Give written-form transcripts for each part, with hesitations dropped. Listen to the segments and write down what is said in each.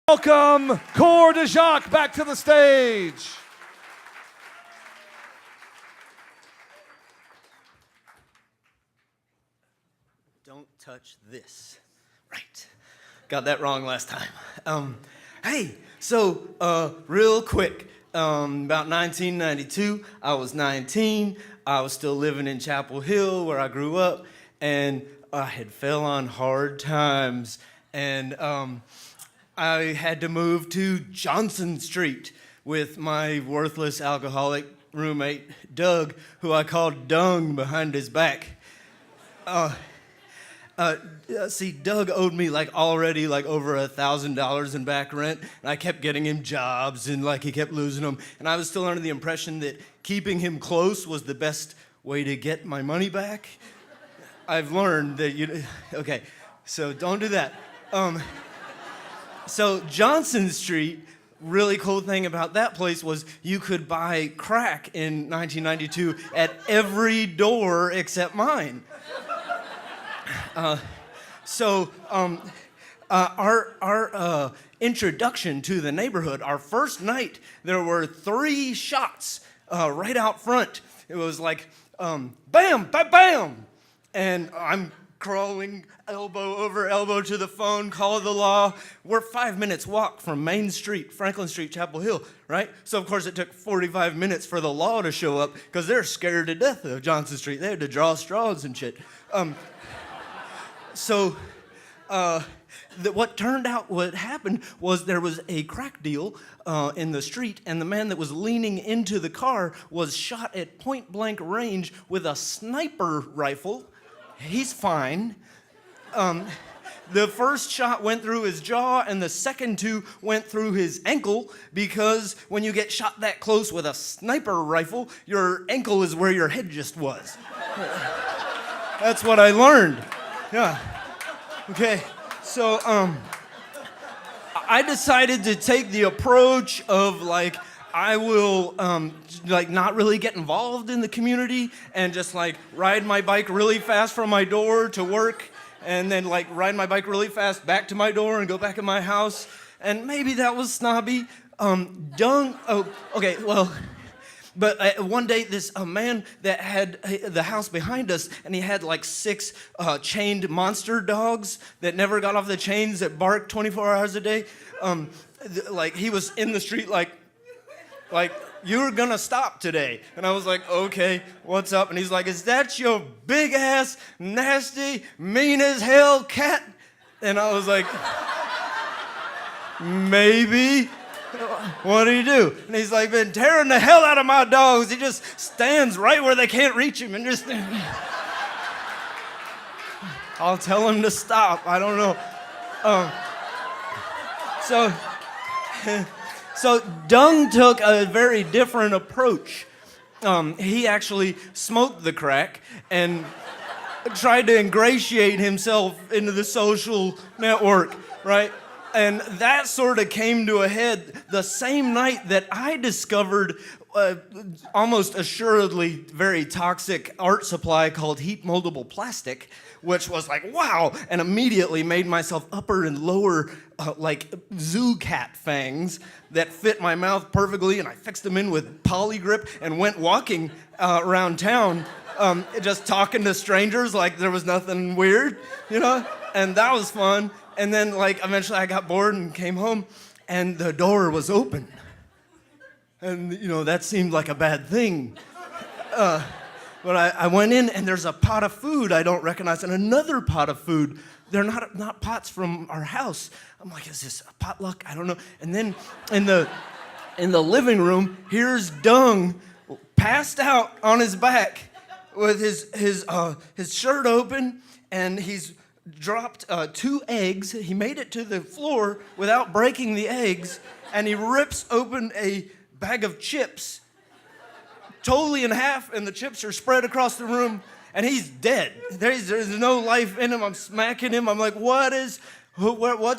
Welcome Corr de Joch back to the stage. Don't touch this. Right. Got that wrong last time. Hey, so real quick, about 1992, I was 19. I was still living in Chapel Hill where I grew up, and I had fell on hard times, and I had to move to Johnson Street with my worthless alcoholic roommate, Doug, who I called Dung behind his back. See, Doug owed me already over $1,000 in back rent, and I kept getting him jobs, and he kept losing them. And I was still under the impression that keeping him close was the best way to get my money back. I've learned that okay, so don't do that. So Johnson Street, really cool thing about that place was you could buy crack in 1992 at every door except mine. Our introduction to the neighborhood, our first night, there were 3 shots right out front. It was bam, bam, bam, and I'm crawling elbow over elbow to the phone, call the law. We're 5 minutes walk from Main Street, Franklin Street, Chapel Hill, right? So, of course, it took 45 minutes for the law to show up because they're scared to death of Johnson Street. They had to draw straws and shit. What happened was there was a crack deal in the street, and the man that was leaning into the car was shot at point-blank range with a sniper rifle. He's fine. The first shot went through his jaw, and the second 2 went through his ankle, because when you get shot that close with a sniper rifle, your ankle is where your head just was. That's what I learned. Yeah. Okay. So, I decided to take the approach of I will not really get involved in the community and just ride my bike really fast from my door to work, and then ride my bike really fast back to my door and go back in my house. And maybe that was snobby. But one day, a man that had the house behind us, and he had 6 chained monster dogs that never got off the chains, that barked 24 hours a day. He was in the street you're gonna stop today. And I was like, okay, what's up? And he's like, is that your big ass, nasty, mean as hell cat? And I was like, maybe. What do you do? And he's been tearing the hell out of my dogs. He just stands right where they can't reach him and just... I'll tell him to stop. I don't know. So Dung took a very different approach. He actually smoked the crack and tried to ingratiate himself into the social network, right? And that sort of came to a head the same night that I discovered almost assuredly very toxic art supply called heat moldable plastic, which was wow, and immediately made myself upper and lower zoo cat fangs that fit my mouth perfectly, and I fixed them in with poly grip and went walking around town, just talking to strangers like there was nothing weird, and that was fun. And then eventually I got bored and came home, and the door was open. And, that seemed like a bad thing. But I went in, and there's a pot of food I don't recognize, and another pot of food. They're not pots from our house. I'm like, is this a potluck? I don't know. And then in the living room, here's Dung passed out on his back with his shirt open, and he's dropped 2 eggs. He made it to the floor without breaking the eggs, and he rips open a bag of chips totally in half, and the chips are spread across the room, and he's dead. There's no life in him. I'm smacking him. I'm like, what's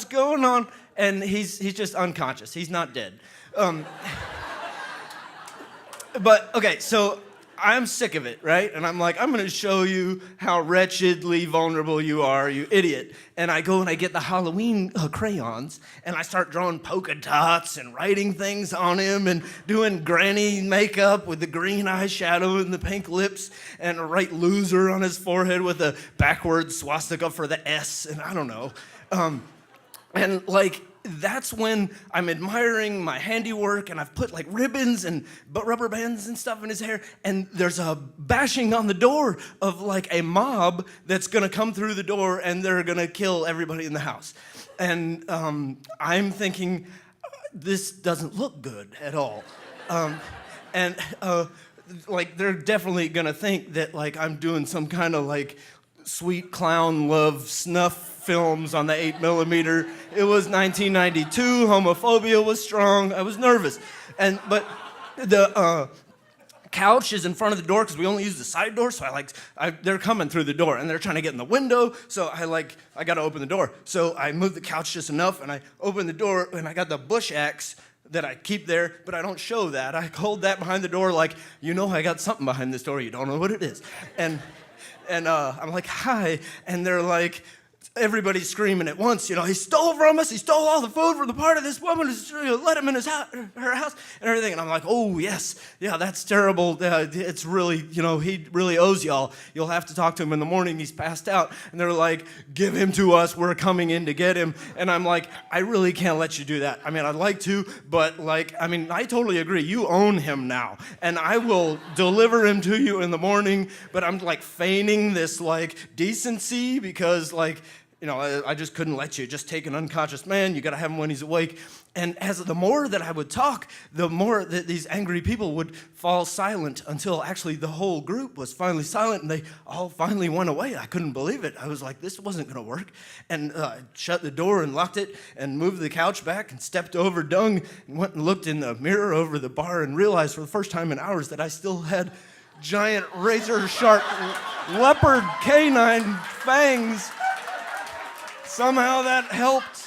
going on? And he's just unconscious. He's not dead. But okay, so I'm sick of it, right? And I'm like, I'm gonna show you how wretchedly vulnerable you are, you idiot. And I go and I get the Halloween crayons, and I start drawing polka dots and writing things on him and doing granny makeup with the green eyeshadow and the pink lips, and I write loser on his forehead with a backwards swastika for the S, and I don't know. And like, that's when I'm admiring my handiwork, and I've put like ribbons and rubber bands and stuff in his hair, and there's a bashing on the door of like a mob that's gonna come through the door, and they're gonna kill everybody in the house. And I'm thinking, this doesn't look good at all. And like, they're definitely gonna think that like I'm doing some kind of like sweet clown love snuff films on the 8mm. It was 1992. Homophobia was strong. I was nervous, but the couch is in front of the door because we only use the side door. So they're coming through the door and they're trying to get in the window. So I got to open the door. So I move the couch just enough and I open the door, and I got the bush axe that I keep there, but I don't show that. I hold that behind the door like, I got something behind this door. You don't know what it is. And I'm like, hi. And they're like, everybody's screaming at once, he stole from us, he stole all the food from the party, this woman is, let him in her house and everything. And I'm like, oh yes, yeah, that's terrible. It's really, he really owes y'all. You'll have to talk to him in the morning, he's passed out. And they're like, give him to us, we're coming in to get him. And I'm like, I really can't let you do that. I mean, I'd like to, but I totally agree, you own him now. And I will deliver him to you in the morning, but I'm like feigning this like decency because I just couldn't let you just take an unconscious man. You got to have him when he's awake. And as the more that I would talk, the more that these angry people would fall silent, until actually the whole group was finally silent, and they all finally went away. I couldn't believe it. I was like, this wasn't going to work. And I shut the door and locked it and moved the couch back and stepped over Dung and went and looked in the mirror over the bar and realized for the first time in hours that I still had giant razor-sharp leopard canine fangs. Somehow that helped.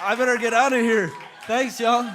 I better get out of here. Thanks, y'all.